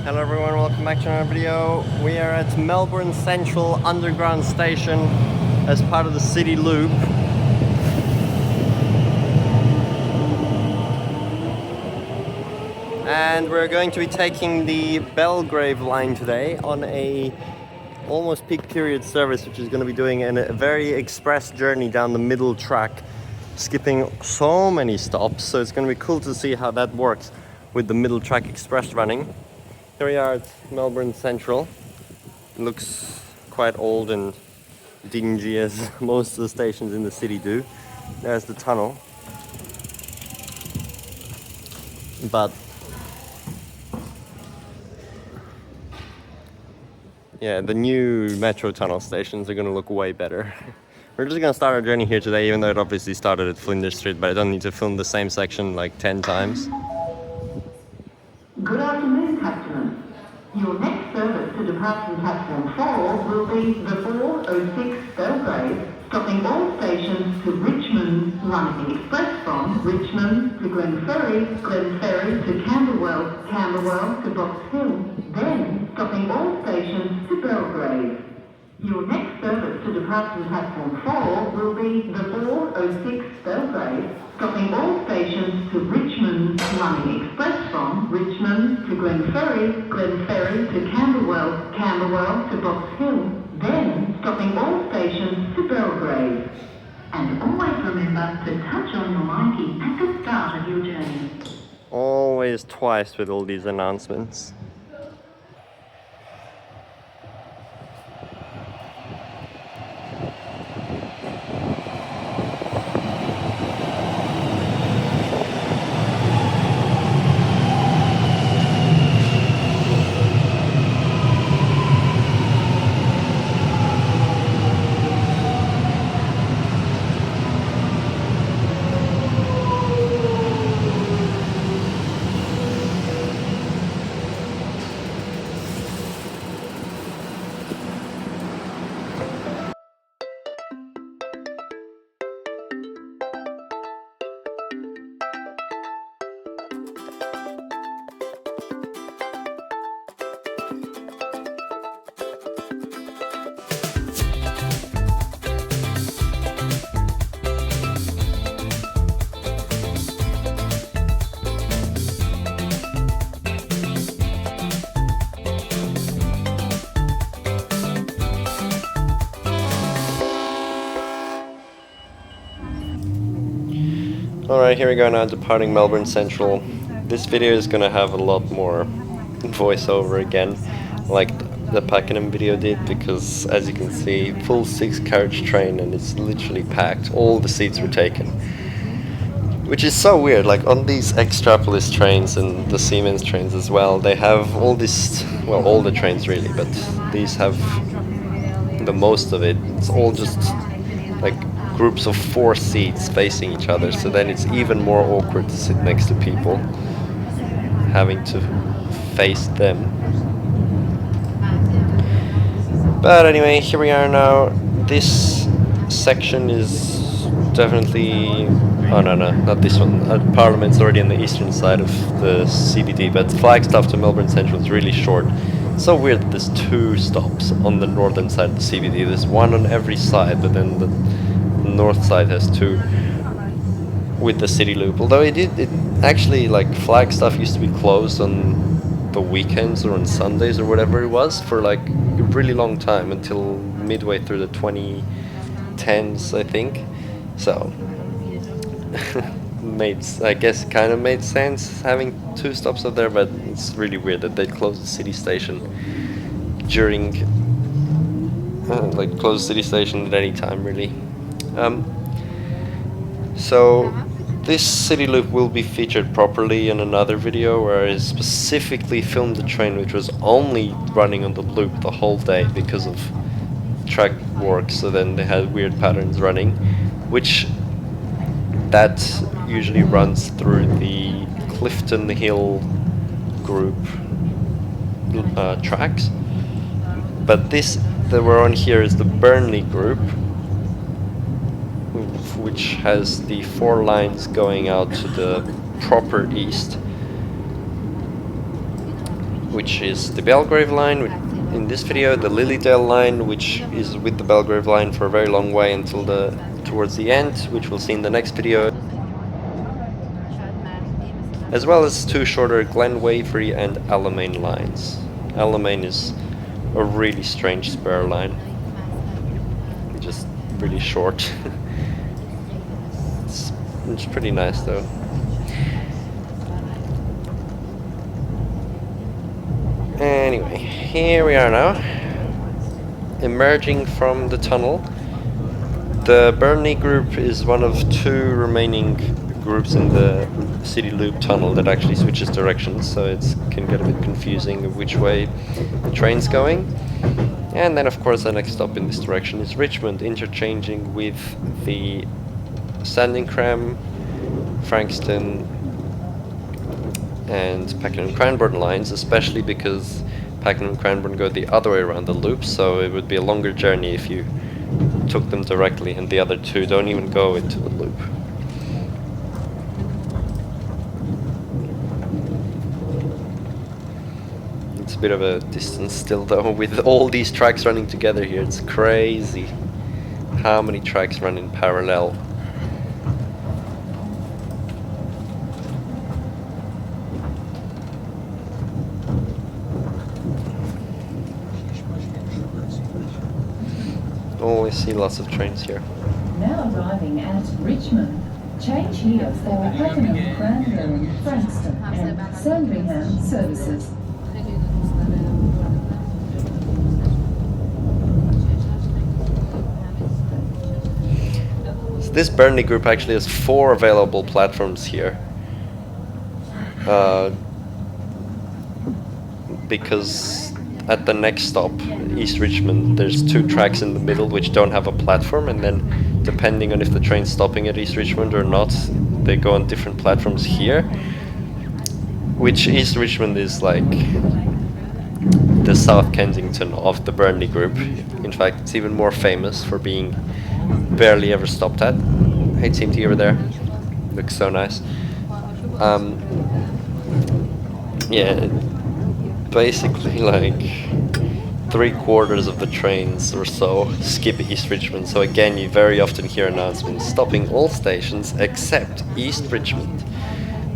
Hello everyone, welcome back to another video. We are at Melbourne Central Underground Station as part of the City Loop. And we're going to be taking the Belgrave line today on a almost peak period service, which is going to be doing a very express journey down the middle track, skipping so many stops. So it's going to be cool to see how that works with the middle track express running. Here we are at Melbourne Central. It looks quite old and dingy, as most of the stations in the city do. There's the tunnel. But yeah, the new metro tunnel stations are going to look way better. We're just going to start our journey here today, even though it obviously started at Flinders Street, but I don't need to film the same section like 10 times. Good afternoon, customers. Your next service to depart from platform 4 will be the 406 Belgrave, stopping all stations to Richmond, running express from Richmond to Glenferrie, Glenferrie to Camberwell, Camberwell to Box Hill, then stopping all stations to Belgrave. Your next service to depart from platform 4 will be the 406 Belgrave, stopping all stations to Richmond, running express from Richmond to Glenferrie, Glenferrie to Camberwell, Camberwell to Box Hill, then stopping all stations to Belgrave. And always remember to touch on your line key at the start of your journey. Always twice with all these announcements. Alright, here we go now, departing Melbourne Central. This video is going to have a lot more voiceover again, like the Pakenham video did, because as you can see, full 6-carriage train and it's literally packed. All the seats were taken. Which is so weird, like on these Extrapolis trains and the Siemens trains as well, they have all this, well, all the trains really, but these have the most of it. It's all just like groups of 4 seats facing each other, so then it's even more awkward to sit next to people, having to face them. But anyway, here we are now. This section is definitely... oh no, not this one. Parliament's already on the eastern side of the CBD, but Flagstaff to Melbourne Central is really short. It's so weird that there's 2 stops on the northern side of the CBD. There's one on every side, but then the north side has 2 with the City Loop. Although it actually, like, Flagstaff used to be closed on the weekends or on Sundays or whatever it was for like a really long time, until midway through the 2010s, I think. So I guess it kind of made sense having 2 stops up there, but it's really weird that they closed the city station during close the city station at any time really. So this City Loop will be featured properly in another video where I specifically filmed the train which was only running on the loop the whole day because of track work, so then they had weird patterns running, which that usually runs through the Clifton Hill group tracks. But this that we're on here is the Burnley group, which has the 4 lines going out to the proper east, which is the Belgrave line in this video, the Lilydale line, which is with the Belgrave line for a very long way until towards the end, which we'll see in the next video, as well as two shorter Glenferrie and Alamein lines. Alamein is a really strange spur line, just really short. It's pretty nice though. Anyway, here we are now, emerging from the tunnel. The Burnley group is one of two remaining groups in the City Loop tunnel that actually switches directions, so it can get a bit confusing of which way the train's going. And then of course the next stop in this direction is Richmond, interchanging with the Sandringham, Frankston and Pakenham Cranbourne lines, especially because Pakenham and Cranbourne go the other way around the loop, so it would be a longer journey if you took them directly, and the other two don't even go into the loop. It's a bit of a distance still though, with all these tracks running together here. It's crazy how many tracks run in parallel. Always see lots of trains here. Now arriving at Richmond. Change here for Pakenham, Cranbourne, Frankston and Sandringham services. So this Burnley group actually has 4 available platforms here. Because at the next stop, East Richmond, there's 2 tracks in the middle which don't have a platform, and then depending on if the train's stopping at East Richmond or not, they go on different platforms here. Which East Richmond is like the South Kensington of the Burnley group. In fact, it's even more famous for being barely ever stopped at. Hate seeing you over there. Looks so nice. Yeah. Basically like 3/4 of the trains or so skip East Richmond, so again you very often hear announcements stopping all stations except East Richmond,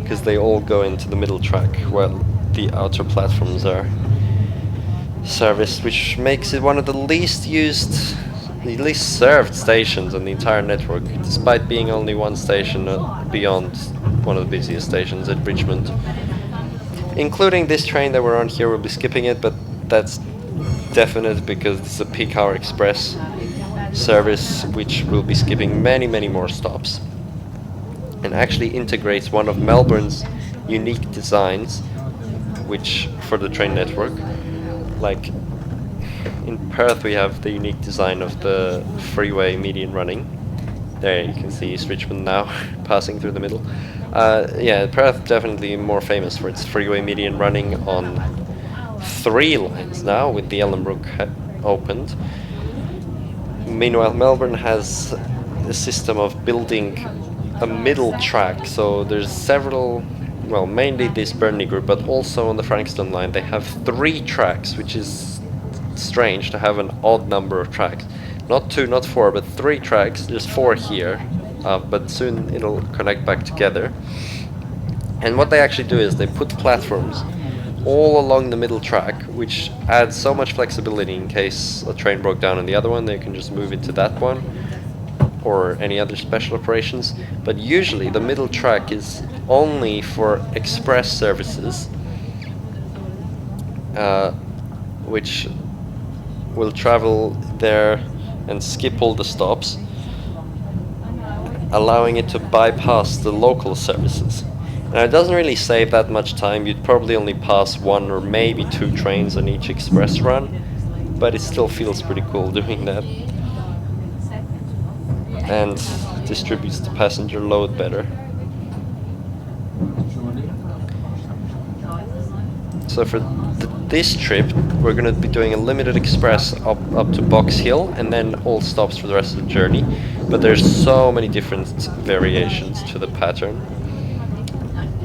because they all go into the middle track while the outer platforms are serviced, which makes it one of the least used, the least served stations on the entire network, despite being only one station beyond one of the busiest stations at Richmond. Including this train that we're on here, we'll be skipping it, but that's definite because it's a peak hour express service which will be skipping many more stops, and actually integrates one of Melbourne's unique designs which for the train network. Like in Perth we have the unique design of the freeway median running. There you can see East Richmond now passing through the middle. Yeah, Perth definitely more famous for its freeway median running on 3 lines now, with the Ellenbrook opened. Meanwhile, Melbourne has a system of building a middle track, so there's several, well, mainly this Burnley group, but also on the Frankston line they have 3 tracks, which is strange to have an odd number of tracks. Not 2, not 4, but 3 tracks. There's 4 here, but soon it'll connect back together. And what they actually do is they put platforms all along the middle track, which adds so much flexibility in case a train broke down on the other one. They can just move into that one or any other special operations. But usually the middle track is only for express services, which will travel there and skip all the stops, allowing it to bypass the local services. Now it doesn't really save that much time. You'd probably only pass 1 or maybe 2 trains on each express run, but it still feels pretty cool doing that, and distributes the passenger load better. So for this trip we're going to be doing a limited express up to Box Hill, and then all stops for the rest of the journey. But there's so many different variations to the pattern.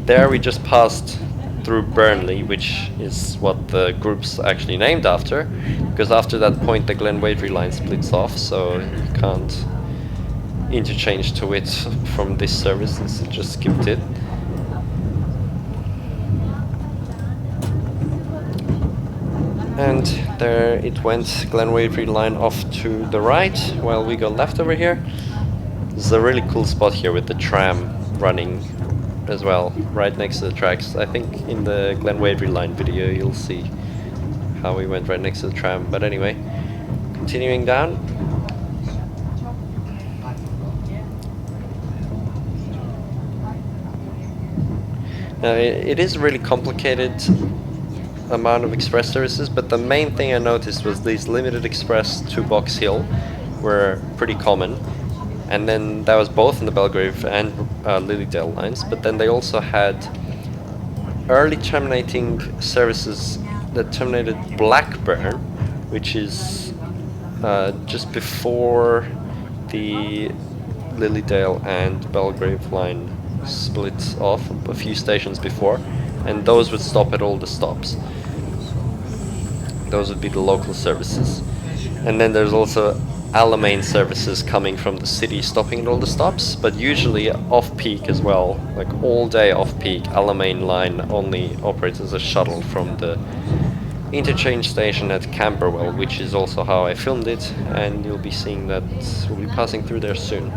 There we just passed through Burnley, which is what the group's actually named after, because after that point the Glenferrie line splits off, so you can't interchange to it from this service, since it just skipped it. And there it went, Glenferrie line off to the right, while we go left over here. This is a really cool spot here with the tram running as well, right next to the tracks. I think in the Glenferrie line video you'll see how we went right next to the tram. But anyway, continuing down. Now it is a really complicated amount of express services, but the main thing I noticed was these limited express to Box Hill were pretty common, and then that was both in the Belgrave and Lilydale lines. But then they also had early terminating services that terminated Blackburn, which is just before the Lilydale and Belgrave line split off, a few stations before, and those would stop at all the stops. Those would be the local services. And then there's also Alamein services coming from the city stopping at all the stops, but usually off-peak as well, like all day off-peak. Alamein line only operates as a shuttle from the interchange station at Camberwell, which is also how I filmed it, and you'll be seeing that we'll be passing through there soon.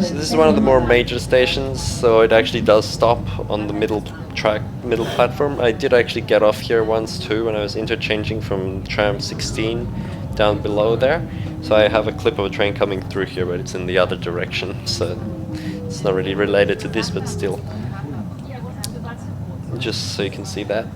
So this is one of the more major stations, so it actually does stop on the middle platform. I did actually get off here once too when I was interchanging from tram 16 down below there. So I have a clip of a train coming through here, but it's in the other direction, so it's not really related to this, but still, just so you can see that.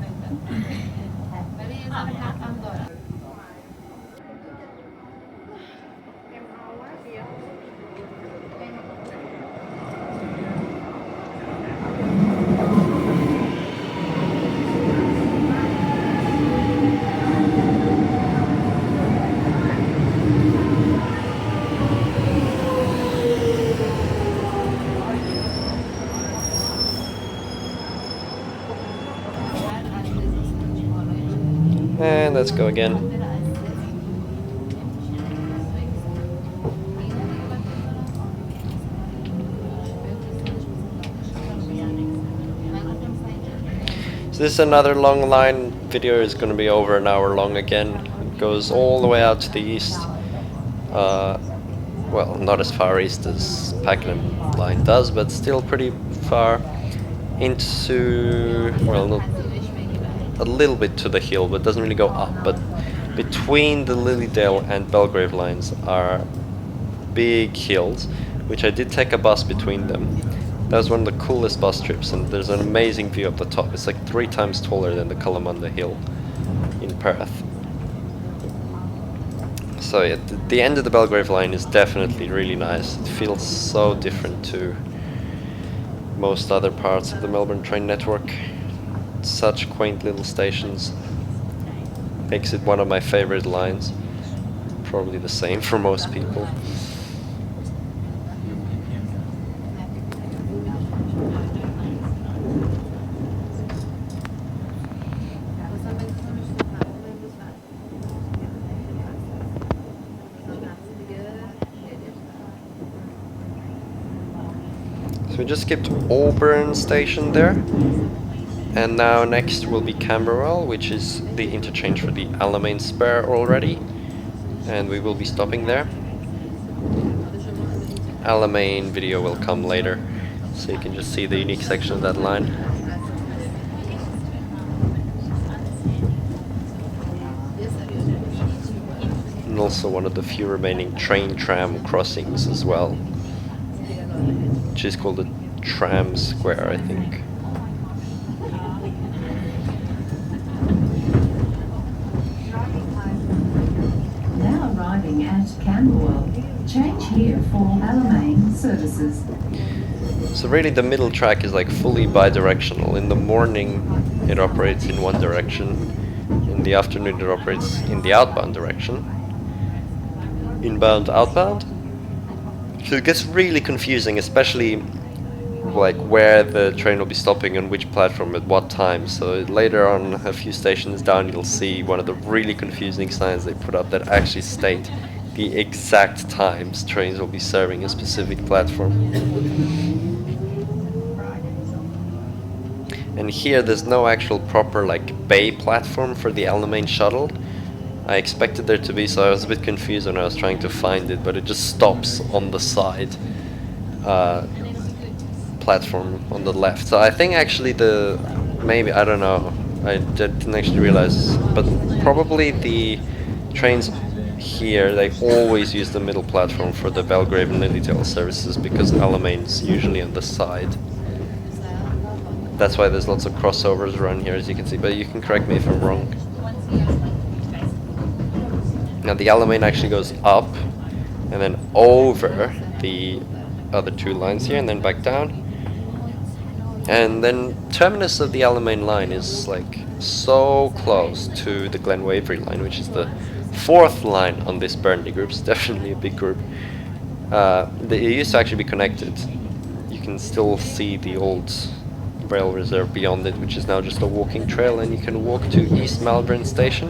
And let's go again. So this is another long line. Video is going to be over an hour long again. It goes all the way out to the east. Well, not as far east as Pakenham line does, but still pretty far into, well, not a little bit to the hill, but doesn't really go up. But between the Lilydale and Belgrave lines are big hills, which I did take a bus between them. That was one of the coolest bus trips, and there's an amazing view up the top. It's like 3 times taller than the Kalamunda Hill in Perth. So yeah, the end of the Belgrave line is definitely really nice. It feels so different to most other parts of the Melbourne train network. Such quaint little stations. Makes it one of my favorite lines. Probably the same for most people. So we just skipped Auburn Station there. And now next will be Camberwell, which is the interchange for the Alamein spur already. And we will be stopping there. Alamein video will come later, so you can just see the unique section of that line. And also one of the few remaining train-tram crossings as well, which is called the Tram Square, I think. at Camberwell. Change here for Alamein services. So really the middle track is like fully bi-directional. In the morning it operates in one direction, in the afternoon it operates in the outbound direction. Inbound, outbound. So it gets really confusing, especially like where the train will be stopping on which platform at what time. So later on, a few stations down, you'll see one of the really confusing signs they put up that actually state the exact times trains will be serving a specific platform. And here there's no actual proper like bay platform for the Alamein shuttle. I expected there to be, so I was a bit confused when I was trying to find it, but it just stops on the side platform on the left. So I think actually maybe, I don't know, I didn't actually realize, but probably the trains here, they always use the middle platform for the Belgrave and Heatherdale services because Alamein's usually on the side. That's why there's lots of crossovers around here, as you can see, but you can correct me if I'm wrong. Now the Alamein actually goes up and then over the other two lines here and then back down. And then terminus of the Alamein line is like so close to the Glenferrie line, which is the fourth line on this Burnley group. It's definitely a big group. It used to actually be connected. You can still see the old rail reserve beyond it, which is now just a walking trail, and you can walk to East Melbourne Station,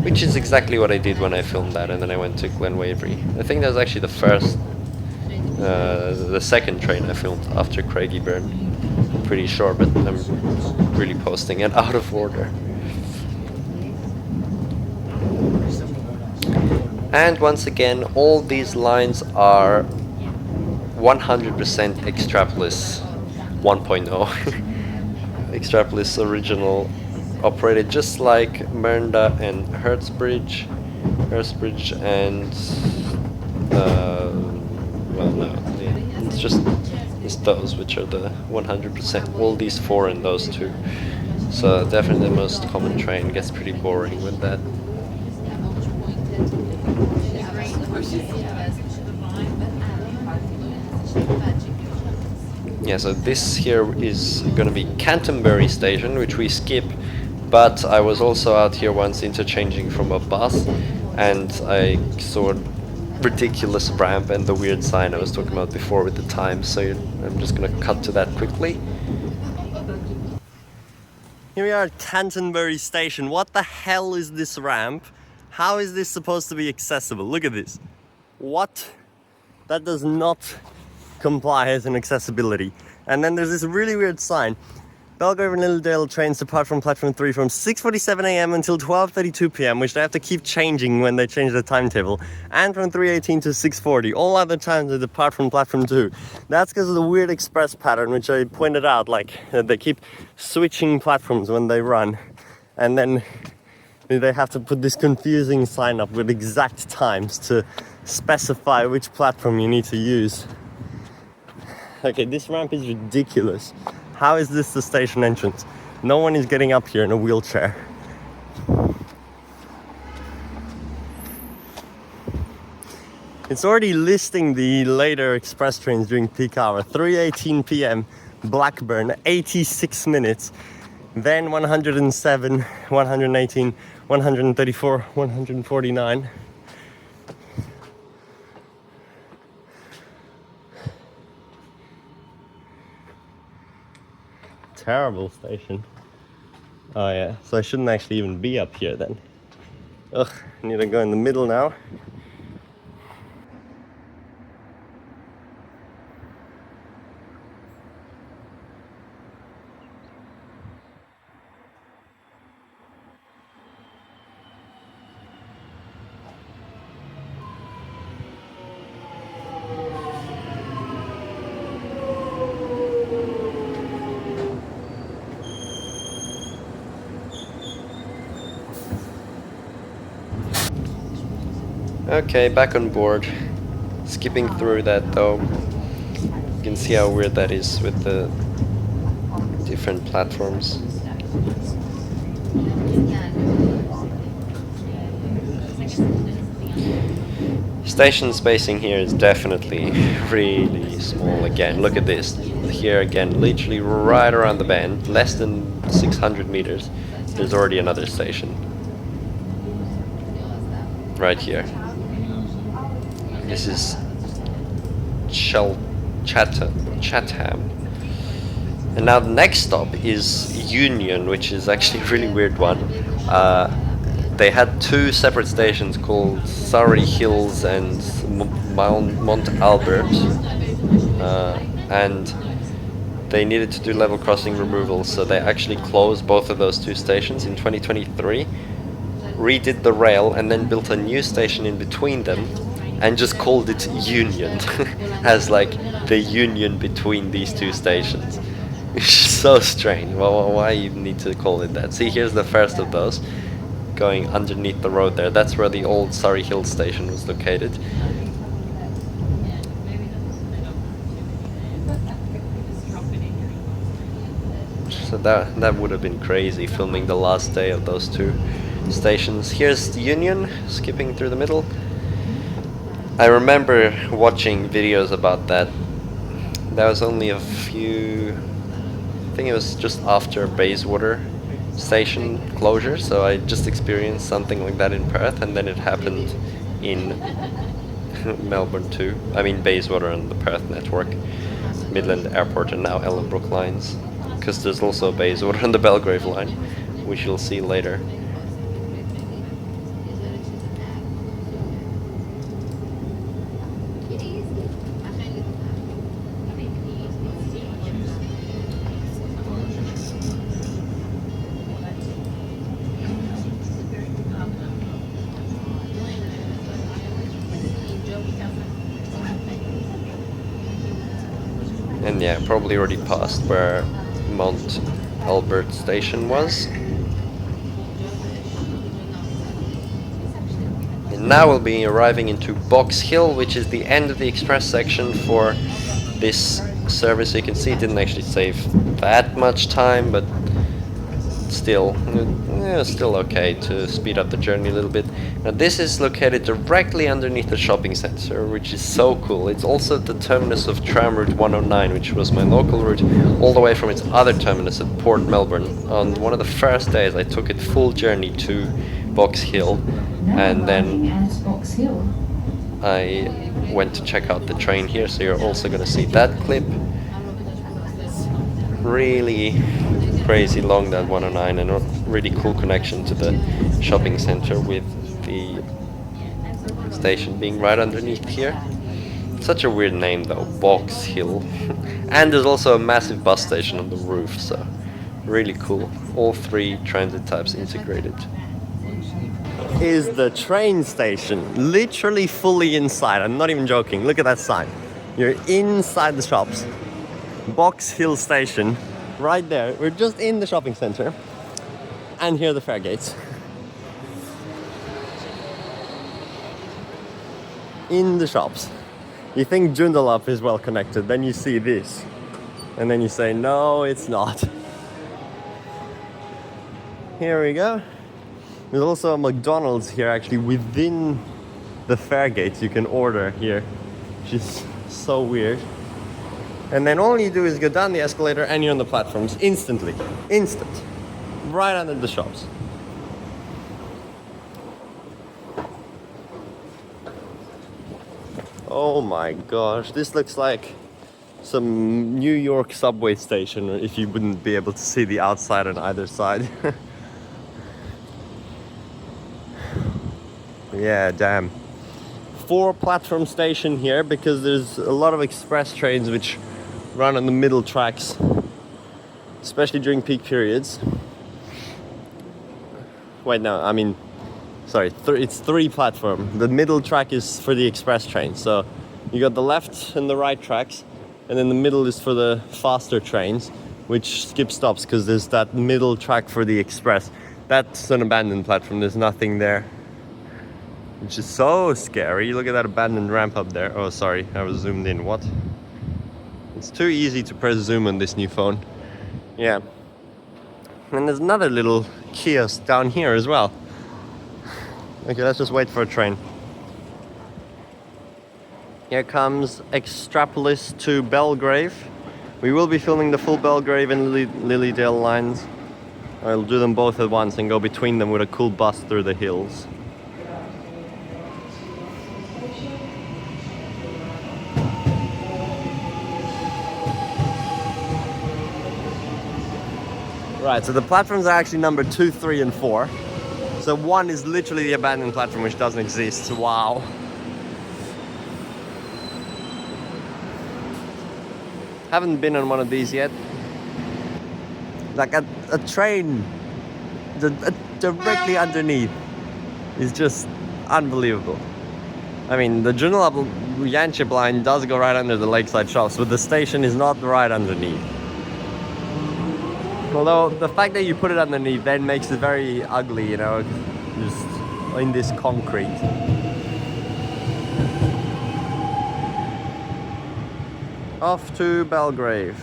which is exactly what I did when I filmed that, and then I went to Glenferrie. I think that was actually the second train I filmed after Craigieburn. I'm pretty sure, but I'm really posting it out of order. And once again, all these lines are 100% Extrapolis 1.0. Extrapolis original, operated just like Mernda and Hurstbridge and well, no, it's those which are the 100%. All these four and those two. So definitely the most common train. Gets pretty boring with that. Yeah, so this here is going to be Canterbury Station, which we skip, but I was also out here once interchanging from a bus, and I saw a ridiculous ramp and the weird sign I was talking about before with the time, so I'm just going to cut to that quickly. Here we are at Canterbury Station. What the hell is this ramp? How is this supposed to be accessible? Look at this. What? That does not comply as an accessibility. And then there's this really weird sign. Belgrave and Heatherdale trains depart from platform 3 from 6:47 a.m. until 12:32 p.m, which they have to keep changing when they change the timetable, and from 3:18 to 6:40. All other times they depart from platform 2. That's because of the weird express pattern, which I pointed out, like they keep switching platforms when they run, and then they have to put this confusing sign up with exact times to specify which platform you need to use. Okay, this ramp is ridiculous. How is this the station entrance? No one is getting up here in a wheelchair. It's already listing the later express trains during peak hour. 3:18 p.m. Blackburn, 86 minutes. Then 107, 118, 134, 149. Terrible station. Oh yeah, so I shouldn't actually even be up here then. Ugh, I need to go in the middle now. Okay, back on board. Skipping through that though. You can see how weird that is with the different platforms. Station spacing here is definitely really small again. Look at this. Here again, literally right around the bend, less than 600 meters, there's already another station. Right here. This is Chatham. And now the next stop is Union, which is actually a really weird one. They had two separate stations called Surrey Hills and Mount Albert, and they needed to do level crossing removal, so they actually closed both of those two stations in 2023, redid the rail, and then built a new station in between them, and just called it Union, as like the union between these two stations. It's so strange. Well, why you need to call it that? See, here's the first of those, going underneath the road there. That's where the old Surrey Hills station was located. So that would have been crazy, filming the last day of those two stations. Here's the Union, skipping through the middle. I remember watching videos about that. That was only a few... I think it was just after Bayswater Station closure, so I just experienced something like that in Perth, and then it happened in Melbourne too. I mean Bayswater and the Perth network, Midland Airport and now Ellenbrook lines, because there's also Bayswater and the Belgrave line, which you'll see later. And yeah, probably already passed where Mount Albert Station was. And now we'll be arriving into Box Hill, which is the end of the express section for this service. You can see it didn't actually save that much time, but still okay to speed up the journey a little bit. Now this is located directly underneath the shopping centre, which is so cool. It's also the terminus of tram route 109, which was my local route, all the way from its other terminus at Port Melbourne. On one of the first days I took it full journey to Box Hill, and then I went to check out the train here, so you're also going to see that clip. Really crazy long, that 109, and a really cool connection to the shopping centre with the station being right underneath here. Such a weird name though, Box Hill. And there's also a massive bus station on the roof, so really cool. All three transit types integrated. Is the train station, literally fully inside. I'm not even joking, look at that sign. You're inside the shops. Box Hill Station, right there. We're just in the shopping centre, and here are the fare gates. In the shops. You think Joondalup is well connected, then you see this, and then you say, no, it's not. Here we go. There's also a McDonald's here, actually, within the fare gates. You can order here, which is so weird. And then all you do is go down the escalator and you're on the platforms instantly. Instant. Right under the shops. Oh my gosh, this looks like some New York subway station, if you wouldn't be able to see the outside on either side. Yeah, damn. 4 platform station here, because there's a lot of express trains which run on the middle tracks, especially during peak periods. Wait, no, I mean, sorry, it's 3 platform. The middle track is for the express train, so you got the left and the right tracks, and then the middle is for the faster trains, which skip stops because there's that middle track for the express. That's an abandoned platform, there's nothing there, which is so scary. Look at that abandoned ramp up there. Oh, sorry, I was zoomed in. What? It's too easy to press zoom on this new phone. Yeah. And there's another little kiosk down here as well. Okay, let's just wait for a train. Here comes Extrapolis to Belgrave. We will be filming the full Belgrave and Lilydale lines. I'll do them both at once and go between them with a cool bus through the hills. Right, so the platforms are actually number 2, 3 and 4. So 1 is literally the abandoned platform which doesn't exist. Wow. Haven't been on one of these yet. Like a train directly underneath is just unbelievable. I mean, the Joondalup Yanchep line does go right under the lakeside shops, but the station is not right underneath. Although the fact that you put it underneath then makes it very ugly, you know, just in this concrete. Off to Belgrave.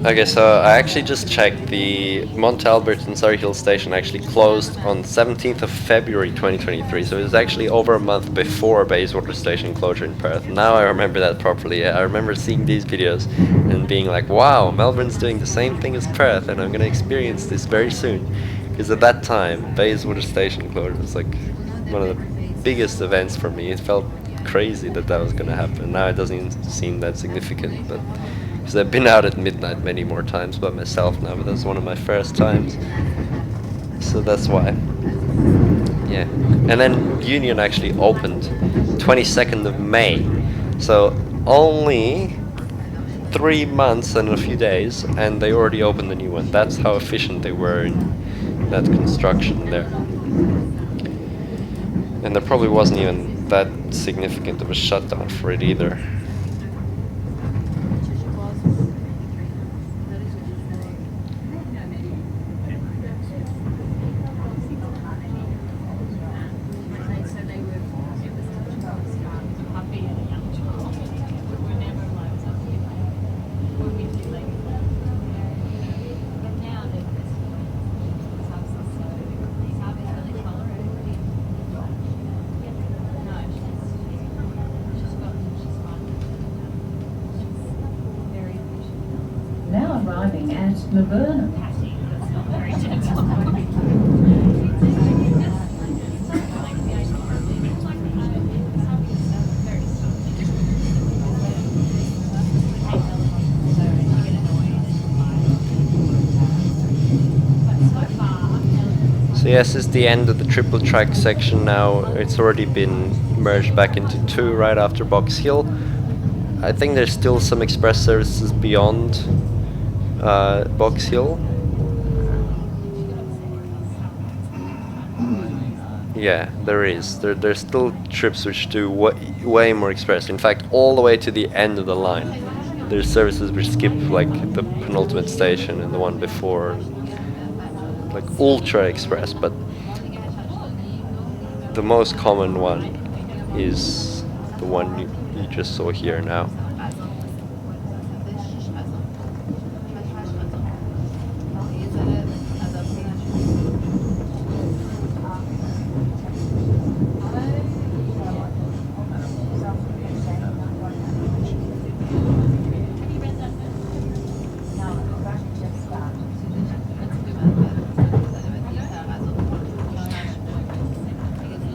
Okay, so I actually just checked. The Mont Albert and Surrey Hill Station actually closed on 17th of February 2023, so it was actually over a month before Bayswater Station closure in Perth. Now I remember that properly. I remember seeing these videos and being like, wow, Melbourne's doing the same thing as Perth, and I'm going to experience this very soon. Because at that time, Bayswater Station closure was like one of the biggest events for me. It felt crazy that was going to happen. Now it doesn't even seem that significant, but because I've been out at midnight many more times by myself now, but that was one of my first times, so that's why. Yeah, and then Union actually opened 22nd of May, so only 3 months and a few days, and they already opened the new one. That's how efficient they were in that construction there. And there probably wasn't even that significant of a shutdown for it either. Now arriving at Laburnum. So yes, this is the end of the triple track section now. It's already been merged back into 2 right after Box Hill. I think there's still some express services beyond Box Hill. Yeah, there is. There's still trips which do way more express. In fact, all the way to the end of the line. There's services which skip like the penultimate station and the one before, like ultra express. But the most common one is the one you just saw here now.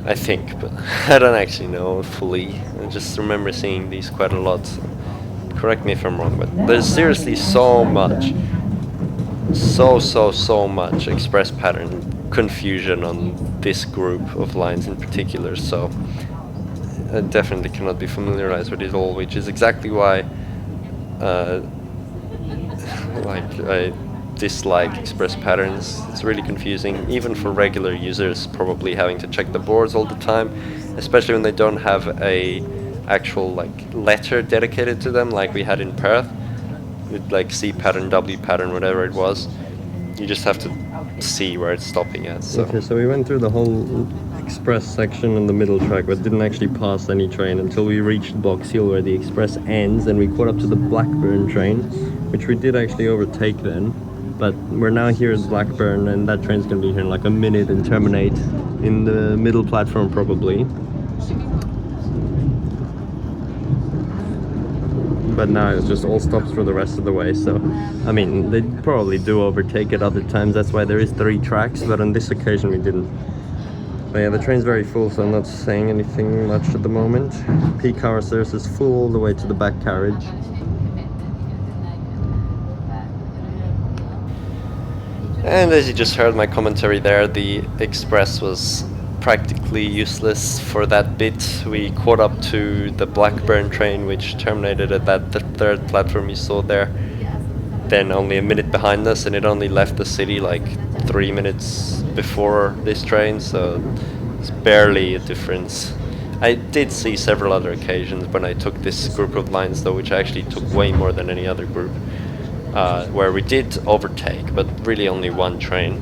I think, but I don't actually know fully. I just remember seeing these quite a lot. Correct me if I'm wrong, but there's seriously so much, so much express pattern confusion on this group of lines in particular. So I definitely cannot be familiarized with it all, which is exactly why I dislike express patterns. It's really confusing, even for regular users, probably having to check the boards all the time, especially when they don't have a actual like letter dedicated to them like we had in Perth with like C pattern, W pattern, whatever it was. You just have to see where it's stopping at. So. Okay, so we went through the whole express section on the middle track, but didn't actually pass any train until we reached Box Hill where the express ends, and we caught up to the Blackburn train, which we did actually overtake then. But we're now here at Blackburn, and that train's going to be here in like a minute and terminate in the middle platform probably. But now it's just all stops for the rest of the way, so I mean they probably do overtake at other times, that's why there is 3 tracks, but on this occasion we didn't. But yeah, the train's very full, so I'm not saying anything much at the moment. Peak hour service is full all the way to the back carriage. And as you just heard my commentary there, the express was practically useless for that bit. We caught up to the Blackburn train, which terminated at the 3rd platform you saw there. Then only a minute behind us, and it only left the city like 3 minutes before this train, so it's barely a difference. I did see several other occasions when I took this group of lines though, which I actually took way more than any other group, where we did overtake, but really only one train.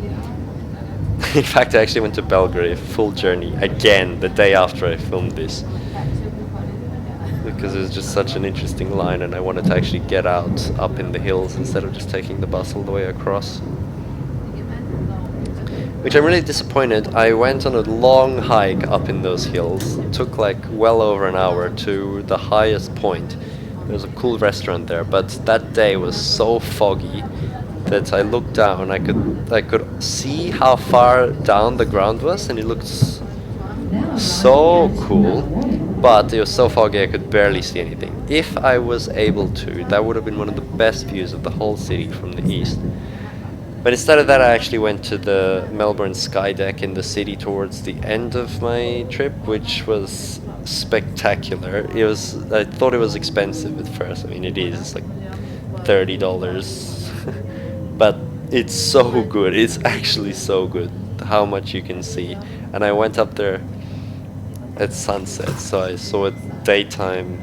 In fact, I actually went to Belgrave, full journey, again, the day after I filmed this. Because it was just such an interesting line and I wanted to actually get out up in the hills instead of just taking the bus all the way across. Which I'm really disappointed. I went on a long hike up in those hills. It took like well over an hour to the highest point. There was a cool restaurant there, but that day was so foggy that I looked down. I could see how far down the ground was, and it looked so cool, but it was so foggy I could barely see anything. If I was able to, that would have been one of the best views of the whole city from the east. But instead of that, I actually went to the Melbourne sky deck in the city towards the end of my trip, which was spectacular. I thought it was expensive at first. I mean, it is. It's like $30. But it's so good. It's actually so good how much you can see. And I went up there at sunset, so I saw it daytime,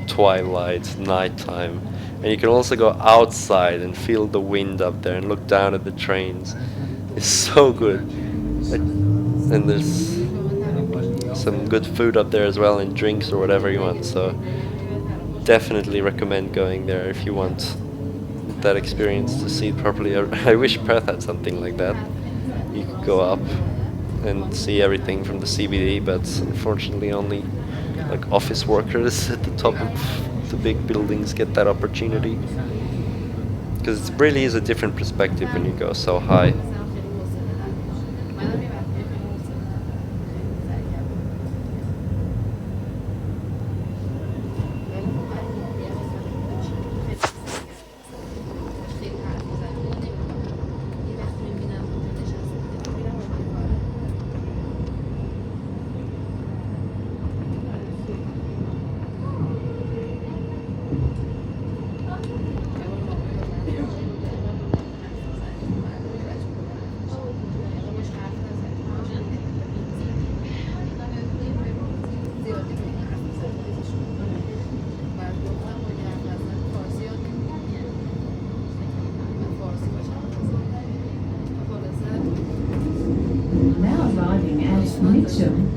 twilight, nighttime. And you can also go outside and feel the wind up there and look down at the trains. It's so good. And there's some good food up there as well, and drinks or whatever you want. So definitely recommend going there if you want that experience to see it properly. I wish Perth had something like that. You could go up and see everything from the CBD, but unfortunately only like office workers at the top of the big buildings get that opportunity, because it really is a different perspective when you go so high. Now arriving at Mitcham.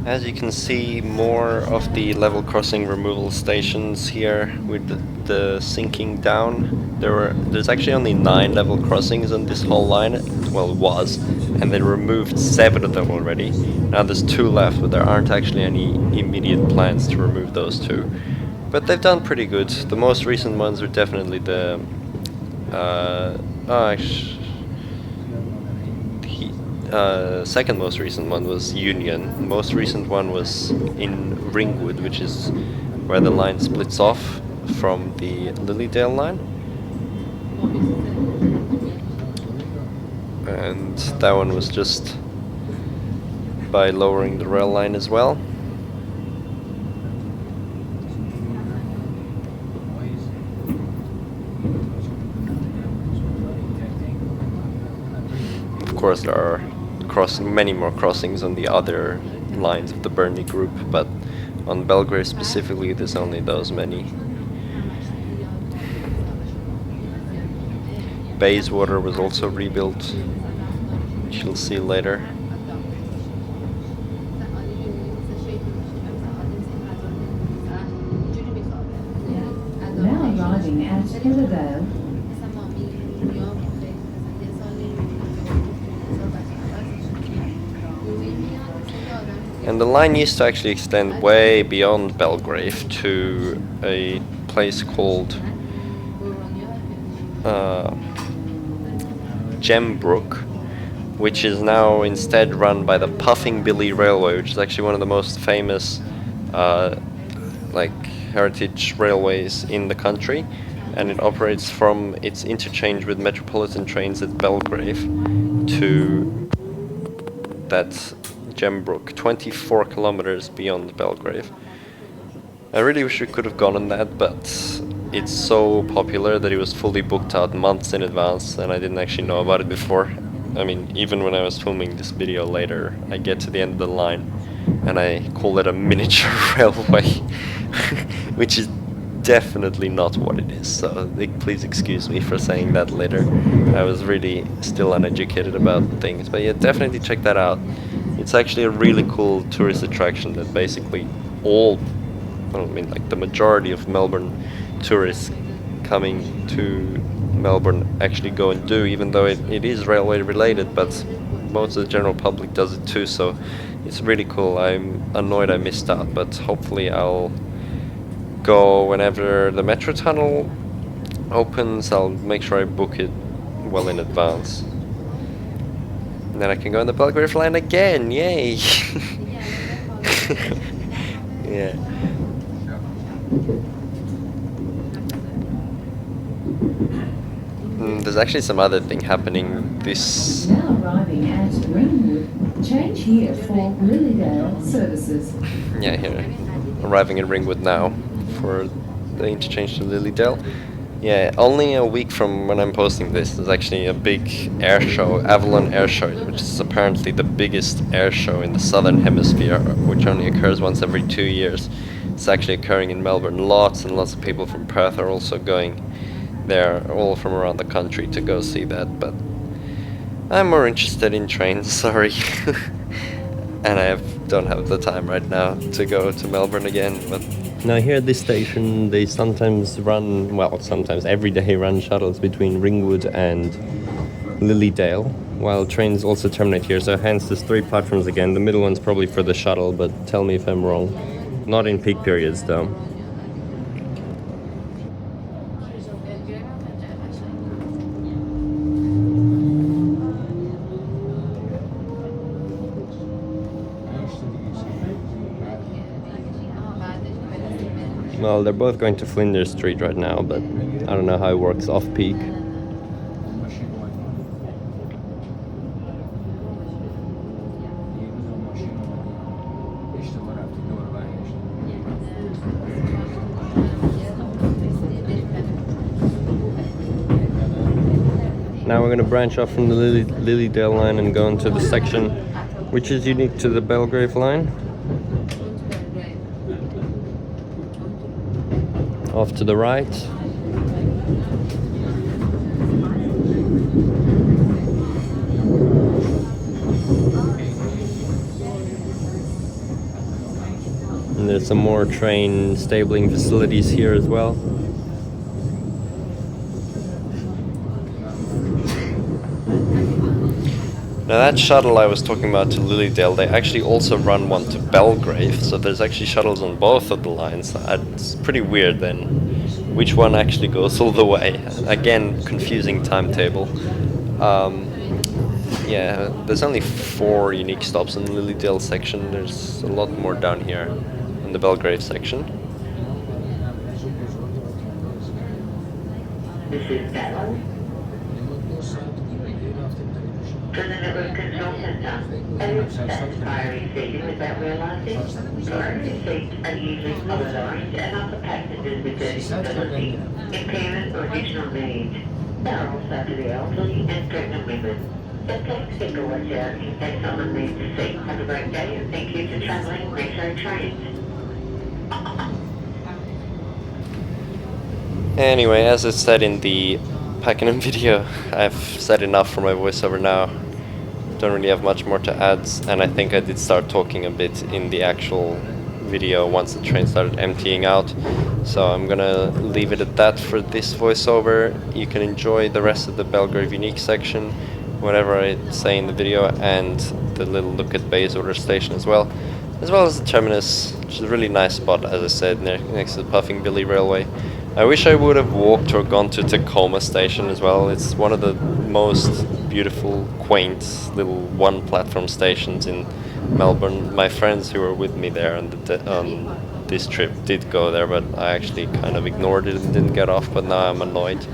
As you can see, more of the level crossing removal stations here with the sinking down. There's actually only 9 level crossings on this whole line. Well, it was, and they removed 7 of them already. Now there's 2 left, but there aren't actually any immediate plans to remove those 2. But they've done pretty good. The most recent ones were definitely the second most recent one was Union. The most recent one was in Ringwood, which is where the line splits off from the Lilydale line. And that one was just by lowering the rail line as well. Of course, there are many more crossings on the other lines of the Burnley group, but on Belgrave specifically, there's only those many. Bayswater was also rebuilt, which you'll see later. Now arriving at Heatherdale. And the line used to actually extend way beyond Belgrave to a place called Gembrook, which is now instead run by the Puffing Billy Railway, which is actually one of the most famous heritage railways in the country, and it operates from its interchange with Metropolitan trains at Belgrave to that Gembrook, 24 kilometers beyond Belgrave. I really wish we could have gone on that, but it's so popular that it was fully booked out months in advance, and I didn't actually know about it before. I mean, even when I was filming this video later, I get to the end of the line and I call it a miniature railway, which is definitely not what it is, so please excuse me for saying that later. I was really still uneducated about things, but yeah, definitely check that out. It's actually a really cool tourist attraction that basically the majority of Melbourne tourists coming to Melbourne actually go and do, even though it is railway related, but most of the general public does it too, so it's really cool. I'm annoyed I missed out, but hopefully I'll go whenever the metro tunnel opens. I'll make sure I book it well in advance. And then I can go on the Belgrave line again, yay! Yeah. There's actually some other thing happening this... Now arriving at Ringwood. Change here for Lilydale services. Yeah, here. Arriving in Ringwood now for the interchange to Lilydale. Yeah, only a week from when I'm posting this, there's actually a big air show, Avalon Air Show, which is apparently the biggest air show in the southern hemisphere, which only occurs once every 2 years. It's actually occurring in Melbourne. Lots and lots of people from Perth are also going there, all from around the country, to go see that, but I'm more interested in trains, sorry. And I don't have the time right now to go to Melbourne again, but... Now here at this station, they sometimes every day run shuttles between Ringwood and Lilydale, while trains also terminate here, so hence there's 3 platforms again. The middle one's probably for the shuttle, but tell me if I'm wrong. Not in peak periods though. Well, they're both going to Flinders Street right now, but I don't know how it works off-peak. Now we're going to branch off from the Lilydale line and go into the section which is unique to the Belgrave line. Off to the right. And there's some more train stabling facilities here as well. Now that shuttle I was talking about to Lilydale, they actually also run one to Belgrave, so there's actually shuttles on both of the lines. It's pretty weird then, which one actually goes all the way. Again, confusing timetable. Yeah, there's only 4 unique stops in the Lilydale section. There's a lot more down here in the Belgrave section. This is Bella. From the Network Control Centre, are aspiring seating without realising? Priority seats are usually colonised and offer passengers with disability, impairment or additional needs. They are also for the elderly and pregnant women. So please keep a watch out in case someone needs a seat. Have a great day and thank you for travelling Metro trains. Anyway, as I said in the Pakenham video, I've said enough for my voiceover now. Don't really have much more to add, and I think I did start talking a bit in the actual video once the train started emptying out. So I'm gonna leave it at that for this voiceover. You can enjoy the rest of the Belgrave Unique section, whatever I say in the video, and the little look at Bayswater Station as well as the Terminus, which is a really nice spot, as I said, next to the Puffing Billy Railway. I wish I would have walked or gone to Tecoma Station as well. It's one of the most beautiful, quaint little one-platform stations in Melbourne. My friends who were with me there on this trip did go there, but I actually kind of ignored it and didn't get off, but now I'm annoyed.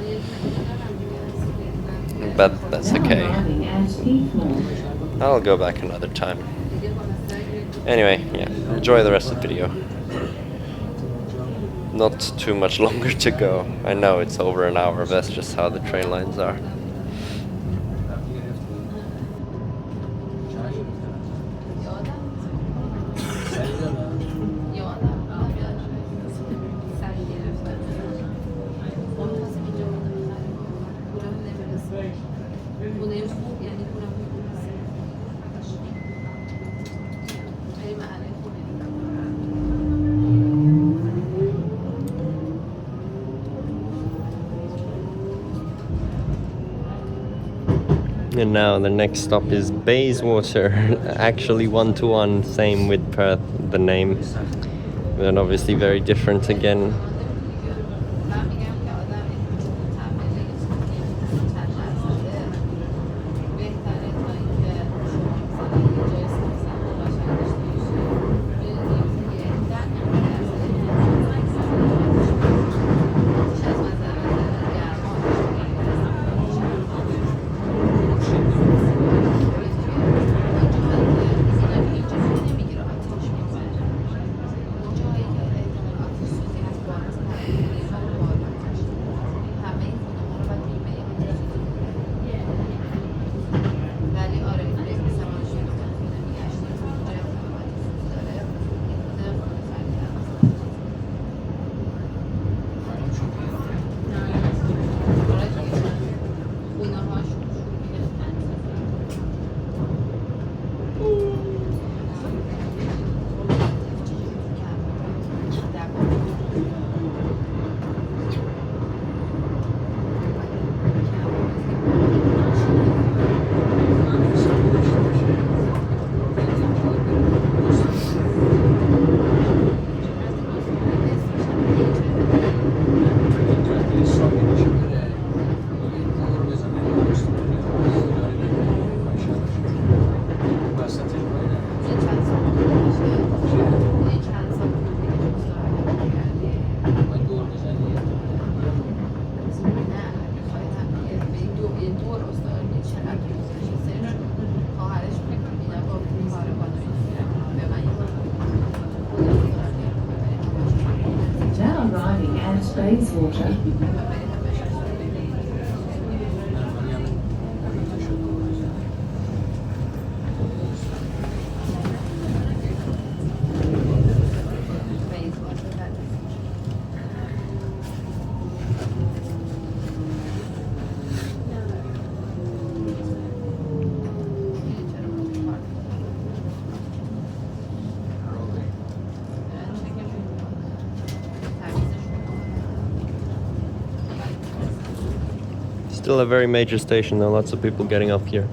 But that's okay. I'll go back another time. Anyway, yeah, enjoy the rest of the video. Not too much longer to go. I know it's over an hour, but that's just how the train lines are. And now the next stop is Bayswater, actually 1-to-1, same with Perth, the name, but obviously very different again. Bayswater. Still a very major station though, lots of people getting off here.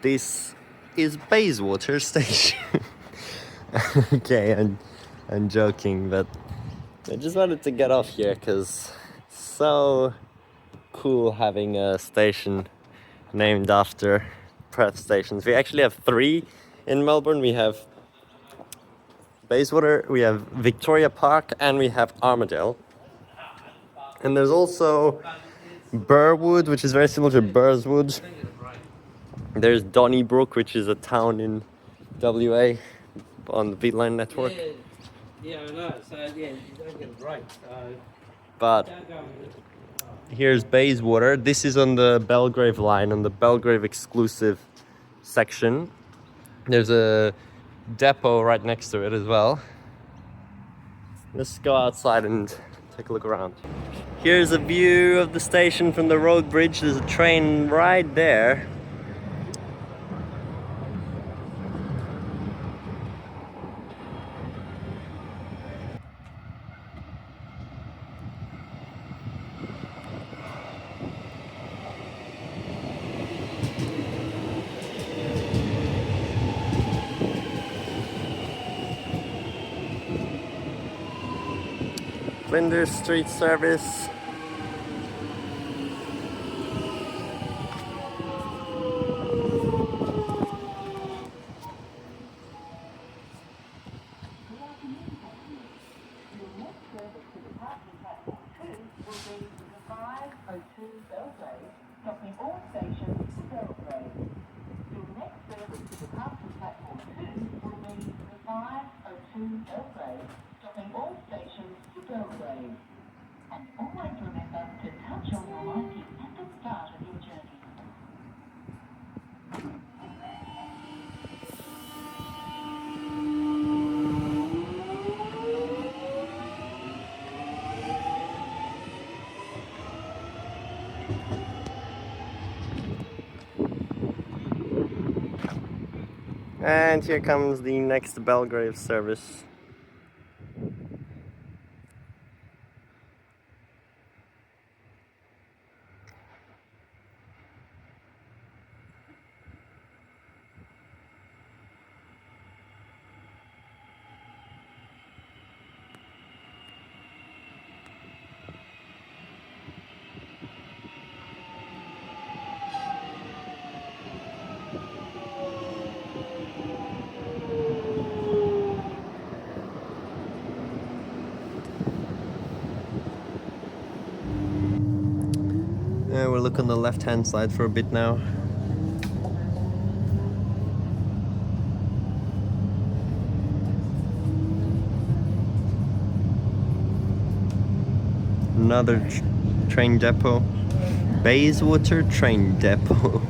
This is Bayswater Station. Okay, I'm joking, but I just wanted to get off here because it's so cool having a station named after Perth stations. We actually have 3 in Melbourne. We have Bayswater, we have Victoria Park, and we have Armadale. And there's also Burwood, which is very similar to Burswood. There's Donnybrook, which is a town in WA on the Beatline network. Yeah, I know. So yeah, you don't get a break. So But here's Bayswater. This is on the Belgrave line, on the Belgrave exclusive section. There's a depot right next to it as well. Let's go outside and take a look around. Here's a view of the station from the road bridge. There's a train right there. Flinders Street service. Stopping all stations to Belgrave. Your next service to departure platform 2 will be the 502 Belgrave, stopping all stations to Belgrave. And always remember to touch on your life kit at the start of your journey. And here comes the next Belgrave service. We'll look on the left hand side for a bit now. Another train depot. Bayswater train depot.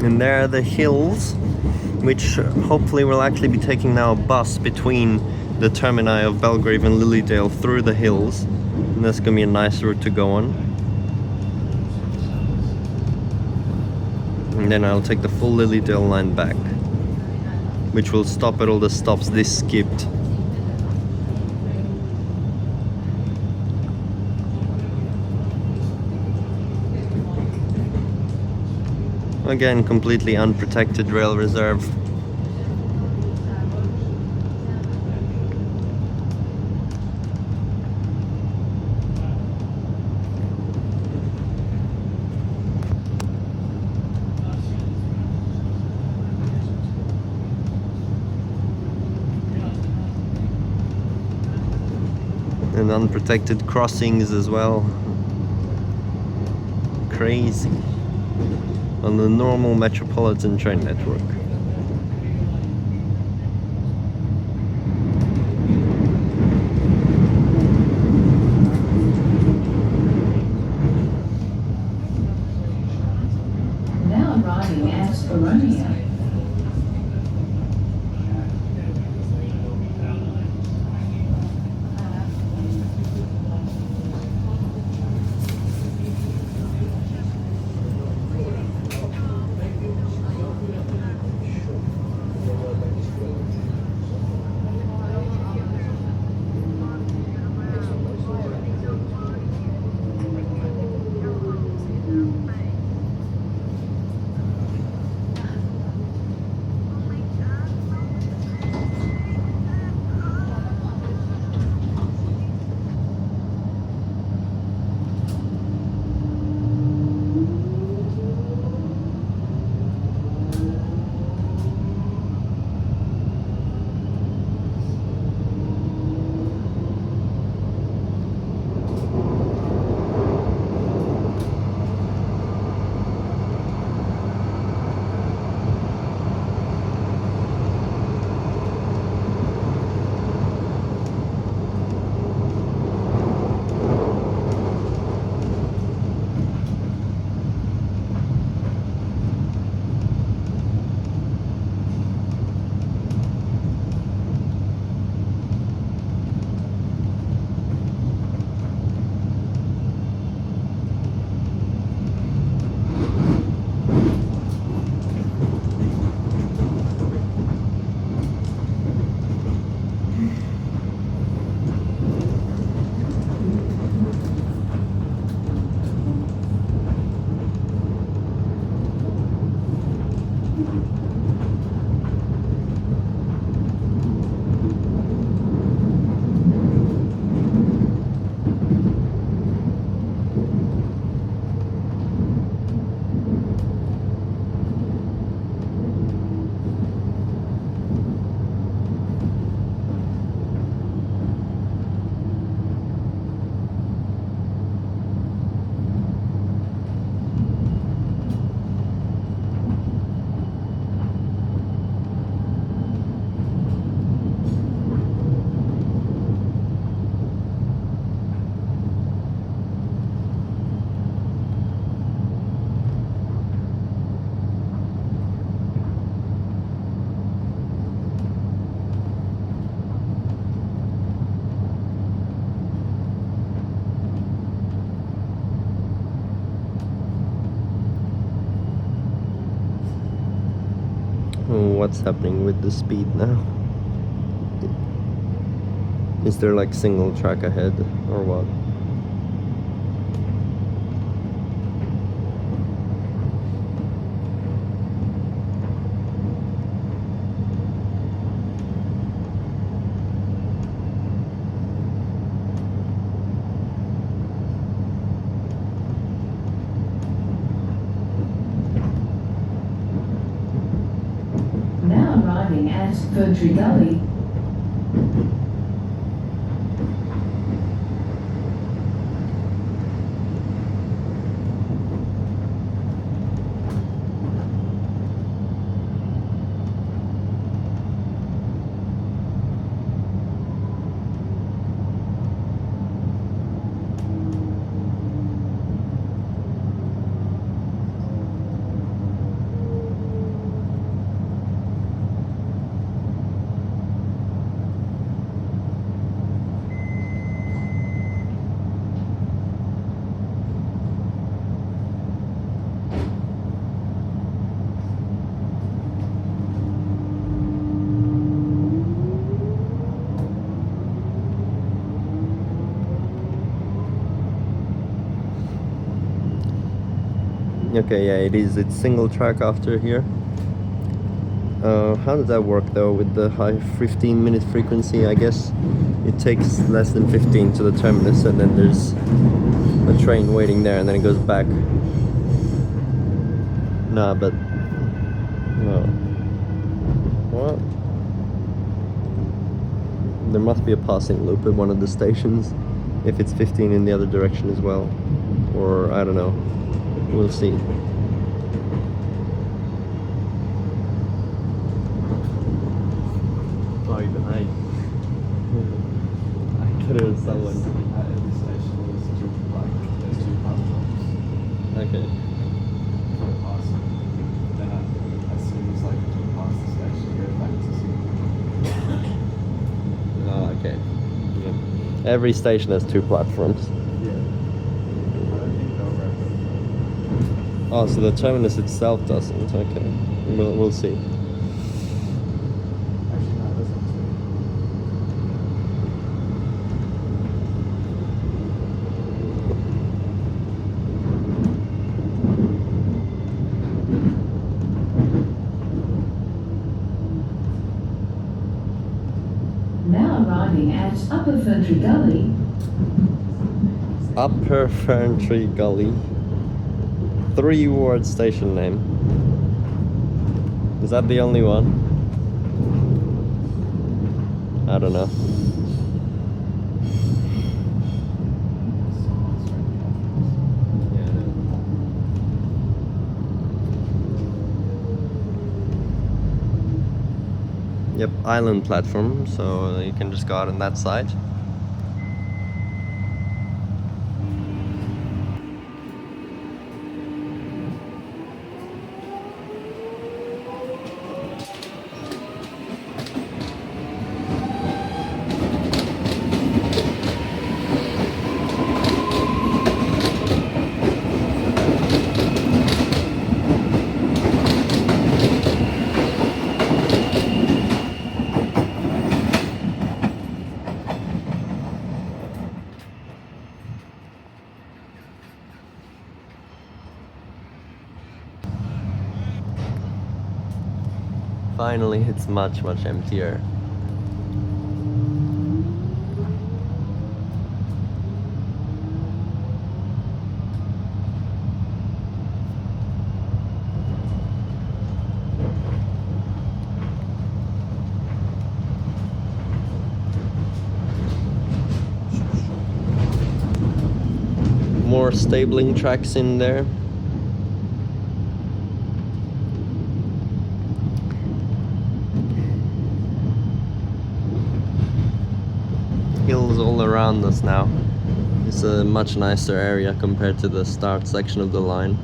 And there are the hills, which hopefully will actually be taking now a bus between the termini of Belgrave and Lilydale through the hills. And that's going to be a nice route to go on. And then I'll take the full Lilydale line back, which will stop at all the stops this skipped. Again, completely unprotected rail reserve. And unprotected crossings as well. Crazy. On the normal metropolitan train network. Now arriving at Boronia. What's happening with the speed now? Is there like single track ahead or what? Now arriving at Ferntree Gully. Okay, yeah, it is. It's single track after here. How does that work though with the high 15-minute frequency? I guess it takes less than 15 to the terminus, and then there's a train waiting there, and then it goes back. Nah, but no. What? There must be a passing loop at one of the stations if it's 15 in the other direction as well, or I don't know. We'll see. Sorry, behind. I thought it was someone. At every station there's two platforms. Okay. For the pass. Then as soon as you pass the station, you go back to single. Oh, okay. Yeah. Every station has two platforms. Yeah. I don't think they'll wrap it. Oh, so the terminus itself doesn't. Okay. We'll see. Actually, no, it doesn't. Now arriving at Upper Ferntree Gully. Upper Ferntree Gully. 3-word station name. Is that the only one? I don't know. Yep, island platform, so you can just go out on that side. Finally, it's much emptier. More stabling tracks in there. Hills all around us now. It's a much nicer area compared to the start section of the line.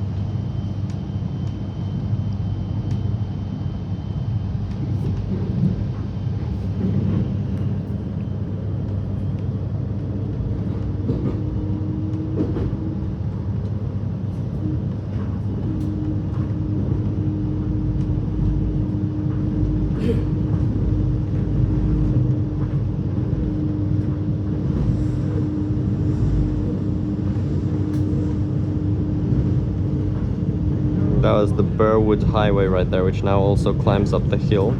That was the Burwood Highway right there, which now also climbs up the hill.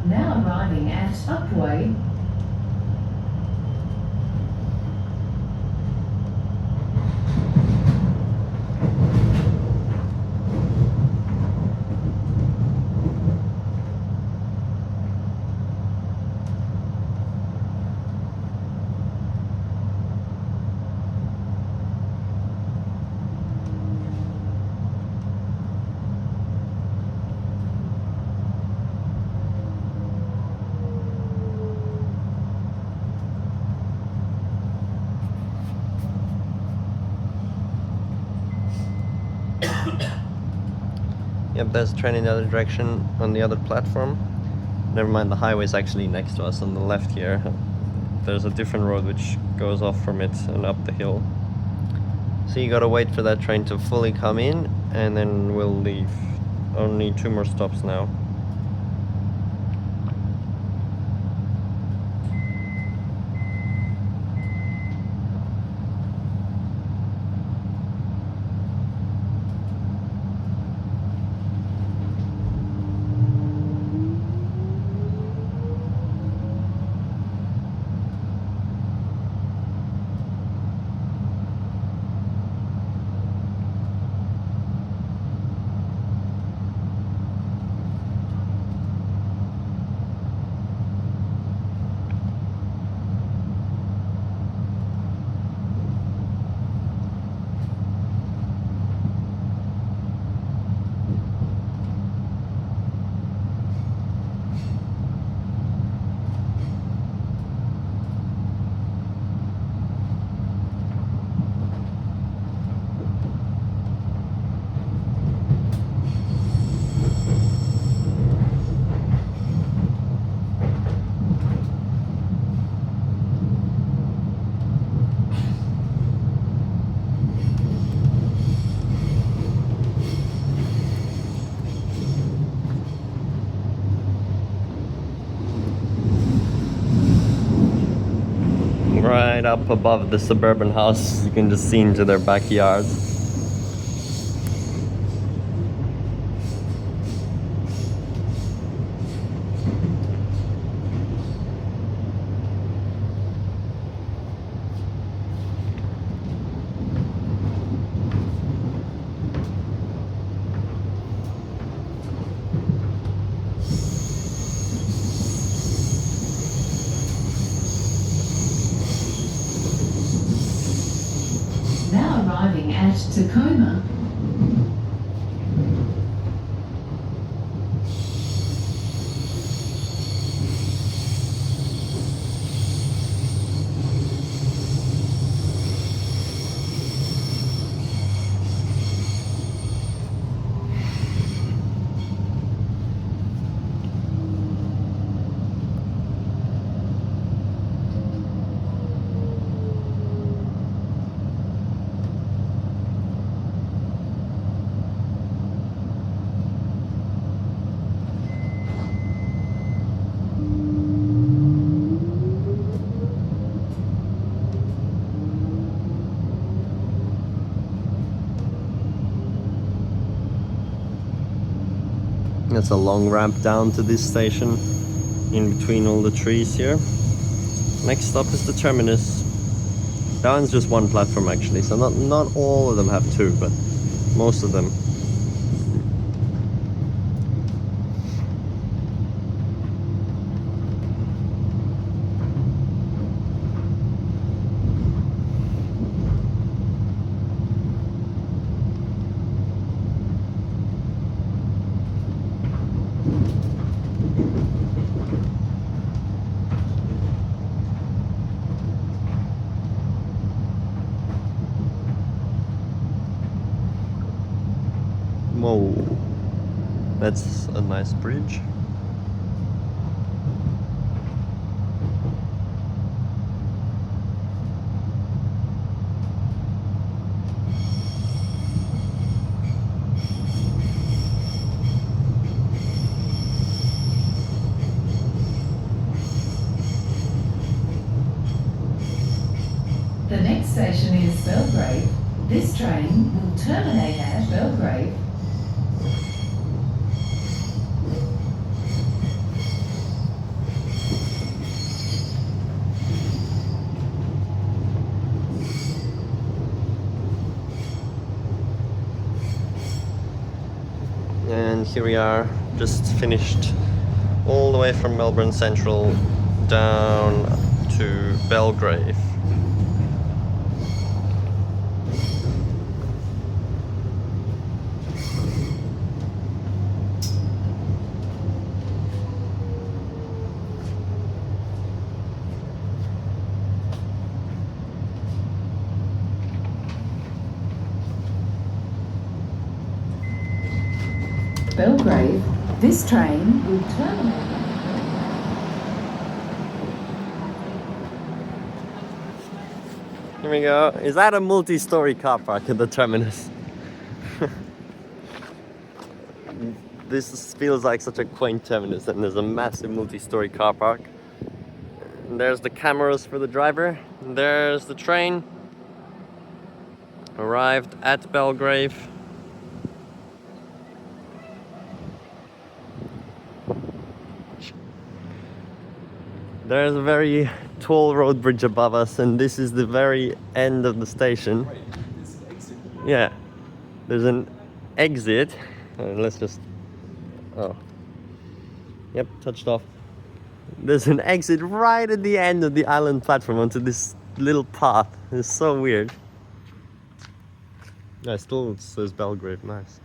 Now arriving at Upwey. Yep, there's a train in the other direction on the other platform. Never mind, the highway's actually next to us on the left here. There's a different road which goes off from it and up the hill. So you gotta wait for that train to fully come in and then we'll leave. Only 2 more stops now. up above the suburban house, you can just see into their backyard. Now arriving at Tecoma. That's a long ramp down to this station, in between all the trees here. Next stop is the Terminus. That one's just one platform actually, so not all of them have two, but most of them. Whoa, that's a nice bridge. The next station is Belgrave. This train will terminate at Belgrave. And here we are, just finished all the way from Melbourne Central down to Belgrave. Belgrave. This train will terminate. Here we go. Is that a multi-story car park at the Terminus? This feels like such a quaint terminus, and there's a massive multi-story car park. And there's the cameras for the driver. And there's the train. Arrived at Belgrave. There's a very tall road bridge above us, and this is the very end of the station. Wait, this is exit. Yeah, there's an exit. Let's just... Oh. Yep, touched off. There's an exit right at the end of the island platform onto this little path. It's so weird. Yeah, still says Belgrave, nice.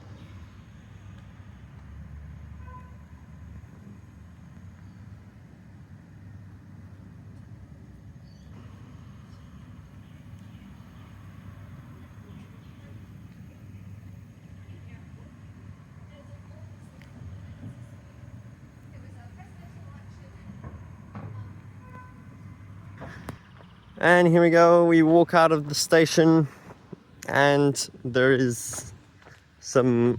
And here we go, we walk out of the station and there is some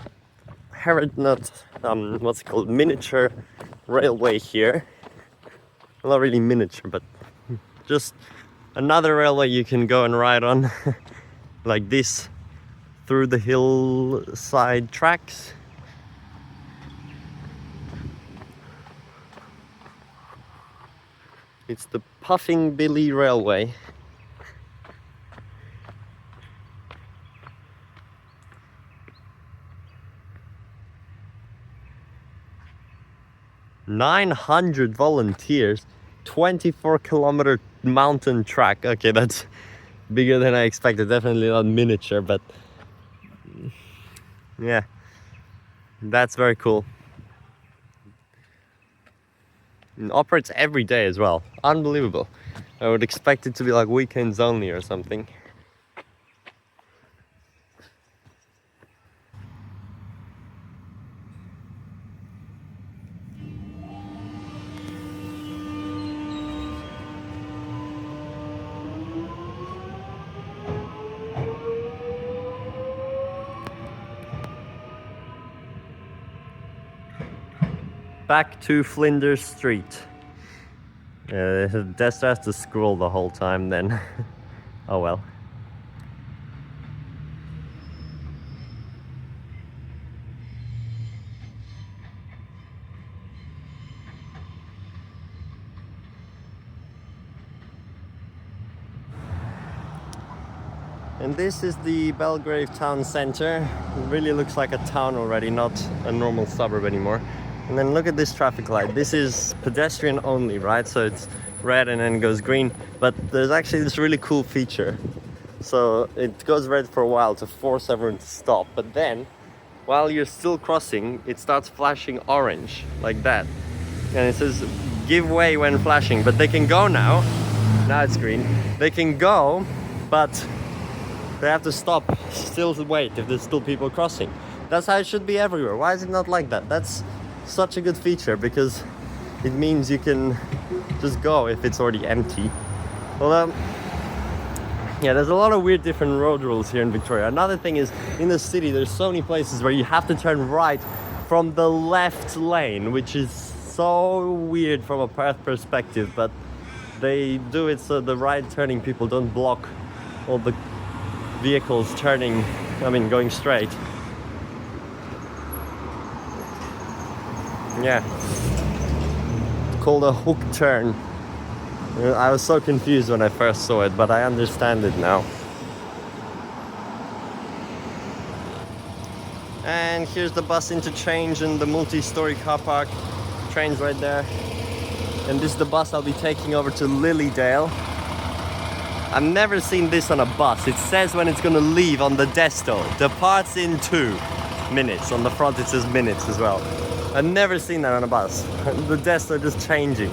what's it called, miniature railway here. Well, not really miniature, but just another railway you can go and ride on like this through the hillside tracks. It's the Puffing Billy Railway. "900 volunteers, 24-kilometer mountain track." Okay, that's bigger than I expected. Definitely not miniature, but yeah, that's very cool. It operates every day as well. Unbelievable. I would expect it to be like weekends only or something. Back to Flinders Street. Desto has to scroll the whole time then. Oh well. And this is the Belgrave town centre. It really looks like a town already, not a normal suburb anymore. And then look at this traffic light. This is pedestrian only, right? So it's red and then goes green. But there's actually this really cool feature. So it goes red for a while to force everyone to stop. But then, while you're still crossing, it starts flashing orange, like that. And it says, give way when flashing. But they can go now. Now it's green. They can go, but they have to stop, still wait if there's still people crossing. That's how it should be everywhere. Why is it not like that? That's such a good feature, because it means you can just go if it's already empty. Well, yeah, there's a lot of weird different road rules here in Victoria. Another thing is, in the city, there's so many places where you have to turn right from the left lane, which is so weird from a Perth perspective, but they do it so the right turning people don't block all the vehicles turning, going straight. Yeah, it's called a hook turn. I was so confused when I first saw it, but I understand it now. And here's the bus interchange and the multi-story car park. Train's right there. And this is the bus I'll be taking over to Lilydale. I've never seen this on a bus. It says when it's gonna leave on the Desto. Departs in 2 minutes. On the front it says minutes as well. I've never seen that on a bus. The Desto just changing.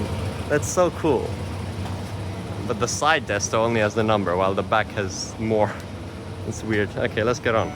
That's so cool. But the side Desto only has the number, while the back has more. It's weird. Okay, let's get on.